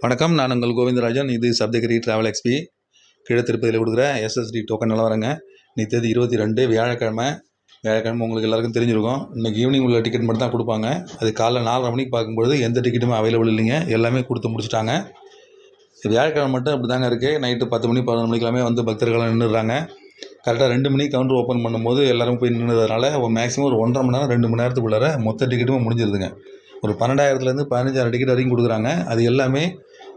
வணக்கம். நான் உங்கள் கோவிந்தராஜன். இது சப்தகிரி டிராவல் எக்ஸ்பி. கீழே திருப்பதியில் கொடுக்குற எஸ்எஸ்டி டோக்கன் நிலவரங்க. இன்னைக்கு தேதி 22 வியாழக்கிழமை. உங்களுக்கு எல்லாருக்கும் தெரிஞ்சிருக்கும். இன்றைக்கி ஈவினிங் உள்ள டிக்கெட் மட்டும் தான் கொடுப்பாங்க. அது காலைல 4:30 மணிக்கு பார்க்கும்பொழுது எந்த டிக்கெட்டுமே அவைலபிள் இல்லைங்க. எல்லாமே கொடுத்து முடிச்சுட்டாங்க. வியாழக்கிழமை மட்டும் அப்படி தாங்க இருக்குது. நைட்டு 10 மணி 11 மணிக்கெல்லாமே வந்து பக்தர்கள்லாம் நின்றுடுறாங்க. கரெக்டாக 2 மணிக்கு கவுண்டர் ஓப்பன் பண்ணும்போது எல்லோரும் போய் நின்றுறதுனால மேக்ஸிமம் ஒரு 1.5 மணி நேரம் 2 மணி நேரத்துக்குள்ளார மொத்த டிக்கெட்டுமே முடிஞ்சிருதுங்க. ஒரு 12,000லேருந்து 15,000 டிக்கெட் வரைக்கும் கொடுக்குறாங்க. அது எல்லாமே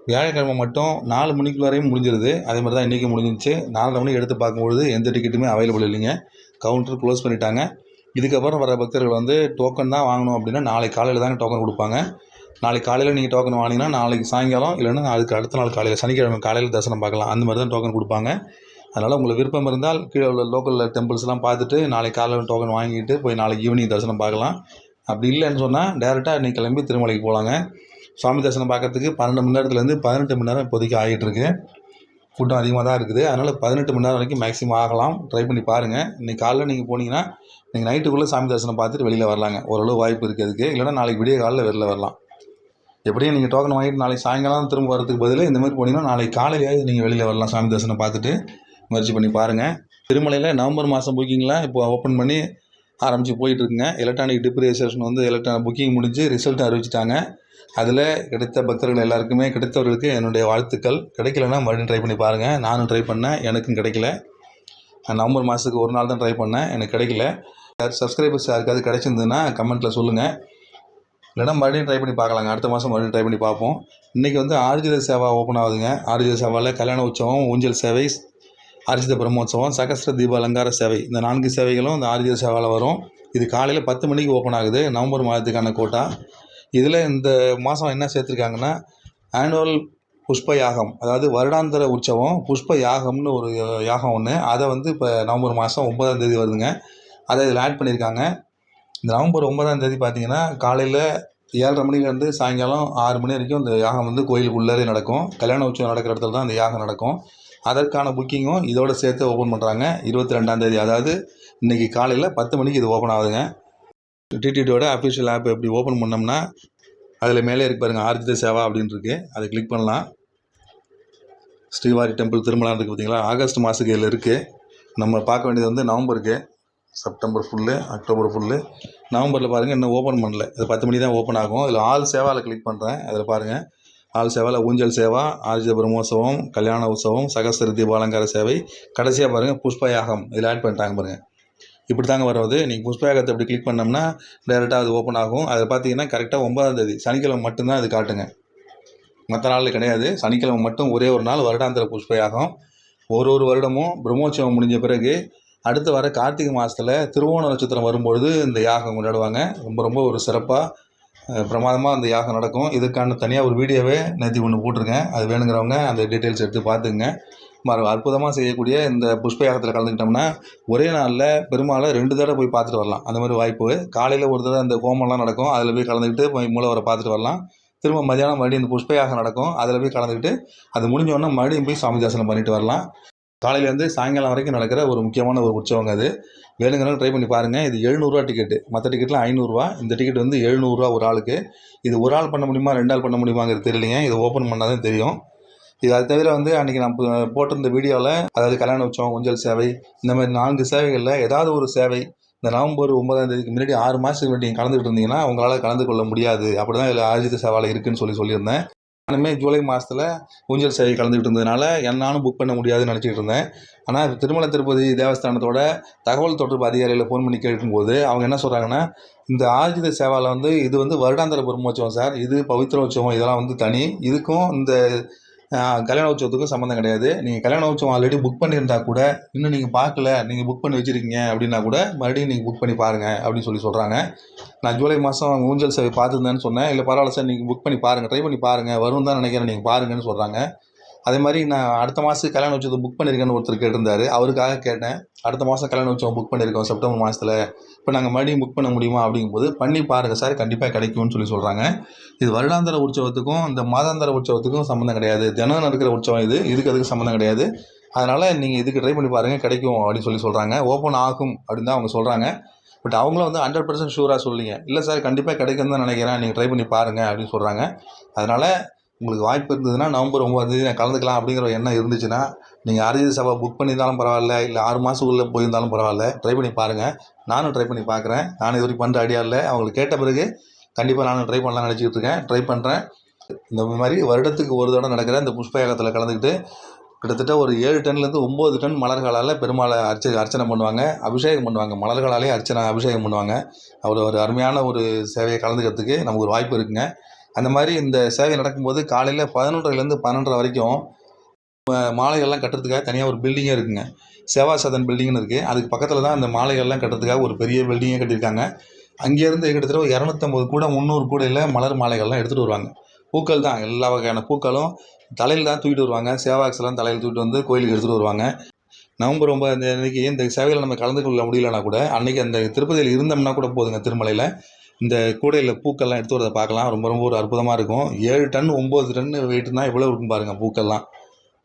வியாழக்கிழமை மட்டும் 4 மணிக்கு வரையும் முடிஞ்சிருது. அதே மாதிரி தான் இன்றைக்கி முடிஞ்சிச்சு. 4:30 மணிக்கு எடுத்து பார்க்கும்பொழுது எந்த டிக்கெட்டுமே அவைலபிள் இல்லைங்க. கவுண்டர் க்ளோஸ் பண்ணிட்டாங்க. இதுக்கப்புறம் வர பக்தர்கள் வந்து டோக்கன் தான் வாங்கணும் அப்படின்னா நாளைக்கு காலையில் தாங்க டோக்கன் கொடுப்பாங்க. நாளைக்கு காலையில் நீங்கள் டோக்கன் வாங்கினீங்கன்னா நாளைக்கு சாயங்காலம் இல்லைன்னா அதுக்கு அடுத்த நாள் காலையில் சனிக்கிழமை காலையில் தரிசனம் பார்க்கலாம். அந்த மாதிரி தான் டோக்கன் கொடுப்பாங்க. அதனால் உங்களுக்கு விருப்பம் இருந்தால் கீழே உள்ள லோக்கல் டெம்பிள்ஸ்லாம் பார்த்துட்டு நாளைக்கு காலையில் டோக்கன் வாங்கிட்டு போய் நாளைக்கு ஈவினிங் தரிசனம் பார்க்கலாம். அப்படி இல்லைன்னு சொன்னால் டேரெக்டாக இன்றைக்கி கிளம்பி திருமலைக்கு போகலாங்க. சுவாமி தரிசனம் பார்க்கறதுக்கு 12 மணி நேரத்துலேருந்து 18 மணி நேரம் இப்போதைக்கு ஆகிட்டுருக்கு. கூட்டம் அதிகமாக தான் இருக்குது. அதனால் 18 மணி நேரம் வரைக்கும் மேக்ஸிமம் ஆகலாம். ட்ரை பண்ணி பாருங்கள். இன்றைக்கி காலையில் நீங்கள் போனீங்கன்னா நீங்கள் நைட்டுக்குள்ளே சாமி தரிசனம் பார்த்துட்டு வெளியில் வரலாங்க. ஓரளவு வாய்ப்பு இருக்குது அதுக்கு. இல்லைனா நாளைக்கு விடிய காலையில் வெளில வரலாம். எப்படியும் நீங்கள் டோக்கன் வாங்கிட்டு நாளைக்கு சாயங்காலம் திரும்ப வரதுக்கு பதில் இந்த மாதிரி போனீங்கன்னா நாளைக்கு காலையிலேயே நீங்கள் வெளியில் வரலாம். சாமி தரிசனம் பார்த்துட்டு முயற்சி பண்ணி பாருங்கள். திருமலையில் நவம்பர் மாதம் புக்கிங்லாம் இப்போ ஓப்பன் பண்ணி ஆரம்பித்து போயிட்டுருக்குங்க. எலக்ட்ரானிக் டிப் ரெஜிஸ்ட்ரேஷன் வந்து புக்கிங் முடிஞ்சு ரிசல்ட் அறிவிச்சிட்டாங்க. அதில் கிடைத்த பக்தர்கள் எல்லாருக்குமே கிடைத்தவர்களுக்கு என்னுடைய வாழ்த்துக்கள். கிடைக்கலன்னா மறுபடியும் ட்ரை பண்ணி பாருங்கள். நானும் ட்ரை பண்ணேன், எனக்கும் கிடைக்கல. நவம்பர் மாதத்துக்கு ஒரு நாள் தான் ட்ரை பண்ணேன், எனக்கு கிடைக்கல. சப்ஸ்கிரைபர்ஸ் யாருக்காவது கிடைச்சிருந்ததுன்னா கமெண்ட்டில் சொல்லுங்கள். இல்லைனா மறுபடியும் ட்ரை பண்ணி பார்க்கலாங்க. அடுத்த மாதம் மறுபடியும் ட்ரை பண்ணி பார்ப்போம். இன்றைக்கி வந்து ஆர்ஜித சேவா ஓப்பன் ஆகுதுங்க. ஆர்ஜித சேவாவில் கல்யாண உற்சவம், ஊஞ்சல் சேவை, ஆர்ஜித பிரம்மோற்சவம், சகஸ்ர தீப அலங்கார சேவை, இந்த 4 சேவைகளும் இந்த ஆர்ஜித சேவாவில் வரும். இது காலையில் 10 மணிக்கு ஓப்பன் ஆகுது. நவம்பர் மாதத்துக்கான கோட்டா. இதில் இந்த மாதம் என்ன சேர்த்துருக்காங்கன்னா ஆனுவல் புஷ்ப யாகம், அதாவது வருடாந்திர உற்சவம் புஷ்ப யாகம்னு ஒரு யாகம் ஒன்று. அதை வந்து இப்போ நவம்பர் மாதம் 9ஆம் தேதி வருதுங்க. அதை இதில் ஆட் பண்ணியிருக்காங்க. இந்த நவம்பர் 9ஆம் தேதி பார்த்திங்கன்னா காலையில் 7:30 மணிலேருந்து சாயங்காலம் 6 மணி வரைக்கும் இந்த யாகம் வந்து கோயிலுக்குள்ளே நடக்கும். கல்யாண உற்சவம் நடக்கிற இடத்துல தான் அந்த யாகம் நடக்கும். அதற்கான புக்கிங்கும் இதோடு சேர்த்து ஓப்பன் பண்ணுறாங்க 22ஆம் தேதி. அதாவது இன்றைக்கி காலையில் 10 மணிக்கு இது ஓப்பன் ஆகுதுங்க. டிடிடியோட அஃபிஷியல் ஆப் எப்படி ஓப்பன் பண்ணோம்னா அதில் மேலே இருக்கு பாருங்கள், ஆர்ஜித சேவா அப்படின்னு இருக்குது. அதை கிளிக் பண்ணலாம். ஸ்ரீவாரி டெம்பிள் திருமலாம் இருக்குது பார்த்தீங்களா. ஆகஸ்ட் மாதத்துக்கு இதில் இருக்குது. நம்ம பார்க்க வேண்டியது வந்து நவம்பருக்கு. September full, October full. நவம்பரில் பாருங்கள் இன்னும் ஓப்பன் பண்ணல. அது 10 மணி தான் ஓப்பன் ஆகும். இதில் ஆல் சேவாவில் கிளிக் பண்ணுறேன். அதில் பாருங்கள் ஆல் சேவாவில் ஊஞ்சல் சேவா, ஆர்ஜித பிரம்மோற்சவம், கல்யாண உற்சவம், சகஸ்ர தீபாலங்கார சேவை, கடைசியாக பாருங்கள் புஷ்ப யாகம் இதில் ஆட் பண்ணிட்டாங்க பாருங்கள். இப்படி தாங்க வருவது. நீங்கள் புஷ்பயாகத்தை அப்படி கிளிக் பண்ணோம்னா டேரெக்டாக அது ஓப்பன் ஆகும். அதை பார்த்தீங்கன்னா கரெக்டாக 9ஆம் தேதி சனிக்கிழமை மட்டும்தான் அது காட்டுங்க. மற்ற நாளில் கிடையாது. சனிக்கிழமை மட்டும் ஒரே ஒரு நாள் வருடாந்திர புஷ்பயாகம். ஒரு வருடமும் பிரம்மோற்சவம் முடிஞ்ச பிறகு அடுத்து வர கார்த்திகை மாதத்தில் திருவோண நட்சத்திரம் வரும்பொழுது இந்த யாகம் கொண்டாடுவாங்க. ரொம்ப ஒரு சிறப்பாக பிரமாதமாக அந்த யாகம் நடக்கும். இதுக்கான தனியாக ஒரு வீடியோவே நேற்று ஒன்று போட்டிருக்கேன். அது வேணுங்கிறவங்க அந்த டீட்டெயில்ஸ் எடுத்து பார்த்துங்க. அற்புதமாக செய்யக்கூடிய இந்த புஷ்ப யாகத்தில் கலந்துக்கிட்டோம்னா ஒரே நாளில் பெருமாளை 2 தடவை போய் பார்த்துட்டு வரலாம். அந்த மாதிரி வாய்ப்பு. காலையில் ஒரு தடவை அந்த ஹோமம்லாம் நடக்கும், அதில் போய் கலந்துக்கிட்டு மூலவரை பார்த்துட்டு வரலாம். திரும்ப மதியானம் மறுபடியும் இந்த புஷ்ப யாகம் நடக்கும், அதில் போய் கலந்துக்கிட்டு அது முடிஞ்சோடனே மறுபடியும் போய் சாமி தரிசனம் பண்ணிட்டு வரலாம். காலையிலேருந்து சாயங்காலம் வரைக்கும் நடக்கிற ஒரு முக்கியமான ஒரு உற்சவங்க அது. வேணுங்கிறவங்க ட்ரை பண்ணி பாருங்கள். இது 700 டிக்கெட்டு. மற்ற டிக்கெட்லாம் 500. இந்த டிக்கெட் வந்து 700 ஒரு ஆளுக்கு. இது ஒரு ஆள் பண்ண முடியுமா 2 ஆள் பண்ண முடியுமாங்கிறது தெரியலைங்க. இது ஓப்பன் பண்ணால் தான் தெரியும். இது அது தவிர வந்து அன்றைக்கி நான் போட்டிருந்த வீடியோவில், அதாவது கல்யாண உற்சவம், ஊஞ்சல் சேவை, இந்த மாதிரி 4 சேவைகளில் ஏதாவது ஒரு சேவை இந்த நவம்பர் 9ஆம் தேதிக்கு முன்னாடி 6 மாதத்துக்கு முன்னாடி நீங்கள் கலந்துக்கிட்டு இருந்தீங்கன்னா உங்களால் கலந்து கொள்ள முடியாது. அப்படி தான் இதில் ஆர்ஜித சேவாவில் இருக்குதுன்னு சொல்லியிருந்தேன். நானுமே ஜூலை மாதத்தில் ஊஞ்சல் சேவை கலந்துக்கிட்டு இருந்ததுனால என்னாலும் புக் பண்ண முடியாதுன்னு நினச்சிக்கிட்டு இருந்தேன். ஆனால் திருமலை திருப்பதி தேவஸ்தானத்தோட தகவல் தொடர்பு அதிகாரிகளை ஃபோன் பண்ணி கேட்கும்போது அவங்க என்ன சொல்கிறாங்கன்னா, இந்த ஆர்ஜித சேவாவில் வந்து இது வந்து வருடாந்திர பிரம்மோற்சவம் சார், இது பவித்திர உற்சவம், இதெல்லாம் வந்து தனி. இதுக்கும் இந்த கல்யாண உற்சவத்துக்கும் சம்மந்தம் கிடையாது. நீங்கள் கல்யாண உற்சவம் ஆல்ரெடி புக் பண்ணியிருந்தா கூட இன்னும் நீங்கள் பார்க்கல, நீங்கள் புக் பண்ணி வச்சுருக்கீங்க அப்படின்னா கூட மறுபடியும் நீங்கள் புக் பண்ணி பாருங்கள் அப்படின்னு சொல்கிறாங்க. நான் ஜூலை மாதம் ஊஞ்சல் சேவை பார்த்துருந்தேன்னு சொன்னேன். இல்லை பரவாயில்ல சார், நீங்கள் புக் பண்ணி பாருங்கள், ட்ரை பண்ணி பாருங்கள், வரும் தான் நினைக்கிறேன், நீங்கள் பாருங்கன்னு சொல்கிறாங்க. அதே மாதிரி நான் அடுத்த மாதத்துக்கு கல்யாண உற்சவத்தை புக் பண்ணியிருக்கேன்னு ஒருத்தர் கேட்டிருந்தார். அவருக்காக கேட்டேன். அடுத்த மாதம் கல்யாண உற்சவம் புக் பண்ணியிருக்கோம் செப்டம்பர் மாதத்தில், இப்போ நாங்கள் மறுபடியும் புக் பண்ண முடியுமா அப்படிங்கும்போது பண்ணி பாருங்கள் சார், கண்டிப்பாக கிடைக்கும்னு சொல்கிறாங்க. இது வருடாந்திர உற்சவத்துக்கும் இந்த மாதாந்திர உற்சவத்துக்கும் சம்மந்தம் கிடையாது. தினம் நடக்கிற உற்சவம் இது. அதுக்கு சம்மந்தம் கிடையாது. அதனால் நீங்கள் இதுக்கு ட்ரை பண்ணி பாருங்கள், கிடைக்கும் அப்படின்னு சொல்கிறாங்க. ஓப்பன் ஆகும் அப்படின்னு தான் அவங்க சொல்கிறாங்க. பட் அவங்களும் வந்து 100% ஷூராக சொல்லிங்க. இல்லை சார் கண்டிப்பாக கிடைக்குன்னு தான் நினைக்கிறேன், நீங்கள் ட்ரை பண்ணி பாருங்கள் அப்படின்னு சொல்கிறாங்க. அதனால் உங்களுக்கு வாய்ப்பு இருந்ததுன்னா நவம்பர் 9 நான் கலந்துக்கலாம் அப்படிங்கிற ஒரு எண்ணம் இருந்துச்சுன்னா நீங்கள் ஆர்ஜித சபா புக் பண்ணியிருந்தாலும் பரவாயில்ல, இல்லை 6 மாதத்துக்குள்ளே போயிருந்தாலும் பரவாயில்ல, ட்ரை பண்ணி பாருங்கள். நானும் ட்ரை பண்ணி பார்க்குறேன். நானும் இது வரைக்கும் பண்ணுற ஐடியா இல்லை. அவங்களுக்கு கேட்ட பிறகு கண்டிப்பாக நானும் ட்ரை பண்ணலாம்னு நினச்சிக்கிட்டு இருக்கேன். ட்ரை பண்ணுறேன். இந்த மாதிரி வருடத்துக்கு ஒரு தடவை நடக்கிற இந்த புஷ்ப யாகத்தில் கலந்துக்கிட்டு கிட்டத்தட்ட ஒரு 7 டன்லேருந்து 9 டன் மலர்களால் பெருமாளை அர்ச்சனை பண்ணுவாங்க, அபிஷேகம் பண்ணுவாங்க. மலர்களாலே அபிஷேகம் பண்ணுவாங்க. ஒரு அருமையான ஒரு சேவையை கலந்துக்கிறதுக்கு நமக்கு ஒரு வாய்ப்பு இருக்குங்க. அந்த மாதிரி இந்த சேவை நடக்கும்போது காலையில் 11:30லேருந்து 12:30 வரைக்கும் மாலைகள்லாம் கட்டுறதுக்காக தனியாக ஒரு பில்டிங்கே இருக்குங்க. சேவா சதன் பில்டிங்னு இருக்குது. அதுக்கு பக்கத்தில் தான் அந்த மாலைகள்லாம் கட்டுறதுக்காக ஒரு பெரிய பில்டிங்கே கட்டியிருக்காங்க. அங்கேருந்து கிட்டத்தட்ட ஒரு 250 கூட 300 கூடையில் மலர் மாலைகள்லாம் எடுத்துகிட்டு வருவாங்க. பூக்கள் தான், எல்லா வகையான பூக்களும் தலையில் தான் தூக்கிட்டு வருவாங்க. சேவாக்ஸ்லாம் தலையில் தூக்கிட்டு வந்து கோயிலுக்கு எடுத்துகிட்டு வருவாங்க. நவம்பர் 9 அன்றைக்கி இந்த சேவையில் நம்ம கலந்து கொள்ள முடியலன்னா கூட அன்றைக்கி அந்த திருப்பதியில் இருந்தோம்னா கூட போதுங்க. திருமலையில் இந்த கூடையில் பூக்கள்லாம் எடுத்து வரதை பார்க்கலாம். ரொம்ப ரொம்ப ஒரு அற்புதமாக இருக்கும். 7 டன் 9 டன் வெயிட்னா எவ்வளோ இருக்கும் பாருங்கள் பூக்கள்லாம்.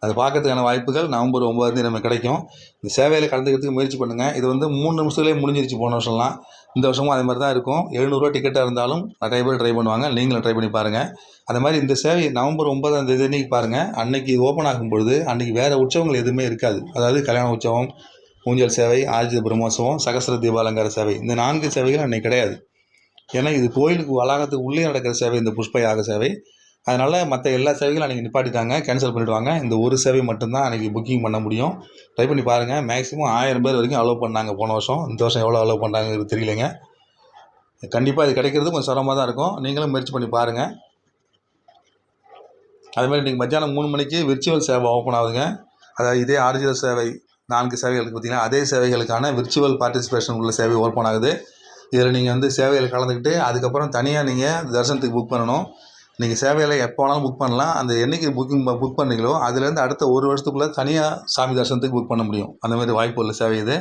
அது பார்க்கறதுக்கான வாய்ப்புகள் நவம்பர் 9 நமக்கு கிடைக்கும். இந்த சேவையில் கலந்துக்கிறதுக்கு முயற்சி பண்ணுங்கள். இது 3 நிமிஷத்துலேயே முடிஞ்சிருச்சு போன வருஷம்லாம். இந்த வருஷமும் அதே மாதிரி தான் இருக்கும். 700 டிக்கெட்டாக இருந்தாலும் நிறைய பேர் ட்ரை பண்ணுவாங்க. நீங்களும் ட்ரை பண்ணி பாருங்கள். அதே மாதிரி இந்த சேவை நவம்பர் 9 அன்றைக்கி பாருங்கள். அன்றைக்கி ஓப்பன் ஆகும்பொழுது அன்றைக்கி வேறு உற்சவங்கள் எதுவுமே இருக்காது. அதாவது கல்யாண உற்சவம், ஊஞ்சல் சேவை, ஆர்ஜித பிரம்மோற்சவம், சகஸ்ர தீபாலங்கார சேவை, இந்த 4 சேவைகள் அன்றைக்கி கிடையாது. ஏன்னா இது கோயிலுக்கு வளாகத்துக்கு உள்ளே நடக்கிற சேவை இந்த புஷ்ப யாக சேவை. அதனால் மற்ற எல்லா சேவைகளும் அன்றைக்கி நிப்பாட்டிட்டாங்க, கேன்சல் பண்ணிவிடுவாங்க. இந்த ஒரு சேவை மட்டும்தான் அன்றைக்கி புக்கிங் பண்ண முடியும். ட்ரை பண்ணி பாருங்கள். மேக்ஸிமம் 1000 பேர் வரைக்கும் அலோவ் பண்ணாங்க போன வருஷம். இந்த வருஷம் எவ்வளோ அலோவ் பண்ணுறாங்கிறது தெரியலைங்க. கண்டிப்பாக இது கிடைக்கிறது கொஞ்சம் சிரமமாக தான் இருக்கும். நீங்களும் முயற்சி பண்ணி பாருங்கள். அதுமாதிரி இன்றைக்கி மத்தியானம் 3 மணிக்கு விர்ச்சுவல் சேவை ஓப்பன் ஆகுதுங்க. அதாவது இதே ஆர்ஜித சேவை 4 சேவைகளுக்கு பார்த்திங்கன்னா அதே சேவைகளுக்கான விர்ச்சுவல் பார்ட்டிசிபேஷன் உள்ள சேவை ஓப்பன் ஆகுது. இதில் நீங்கள் சேவையில் கலந்துக்கிட்டு அதுக்கப்புறம் தனியாக நீங்கள் தரிசனத்துக்கு புக் பண்ணணும். நீங்கள் சேவையில் எப்போ வேணாலும் புக் பண்ணலாம். அந்த என்றைக்கு புக் பண்ணீங்களோ அதுலேருந்து அடுத்த 1 வருஷத்துக்குள்ளே தனியாக சாமி தரிசனத்துக்கு புக் பண்ண முடியும். அந்தமாதிரி வாய்ப்பு உள்ள சேவை இது.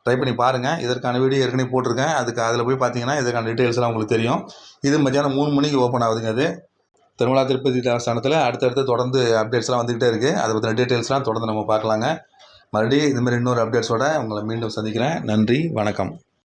ட்ரை பண்ணி பாருங்கள். இதற்கான வீடியோ ஏற்கனவே போட்டிருக்கேன். அதில் போய் பார்த்தீங்கன்னா இதற்கான டீட்டெயில்ஸ்லாம் உங்களுக்கு தெரியும். இது மத்தியானம் 3 மணிக்கு ஓப்பன் ஆகுதுங்க. அது திருமலா திருப்பதி தேவஸ்தானத்தில் அடுத்தடுத்து தொடர்ந்து அப்டேட்ஸ்லாம் வந்துக்கிட்டே இருக்குது. அதை பற்றின டீட்டெயில்ஸ்லாம் தொடர்ந்து நம்ம பார்க்கலாங்க. மறுபடியும் இதுமாதிரி இன்னொரு அப்டேட்ஸோடு உங்களை மீண்டும் சந்திக்கிறேன். நன்றி, வணக்கம்.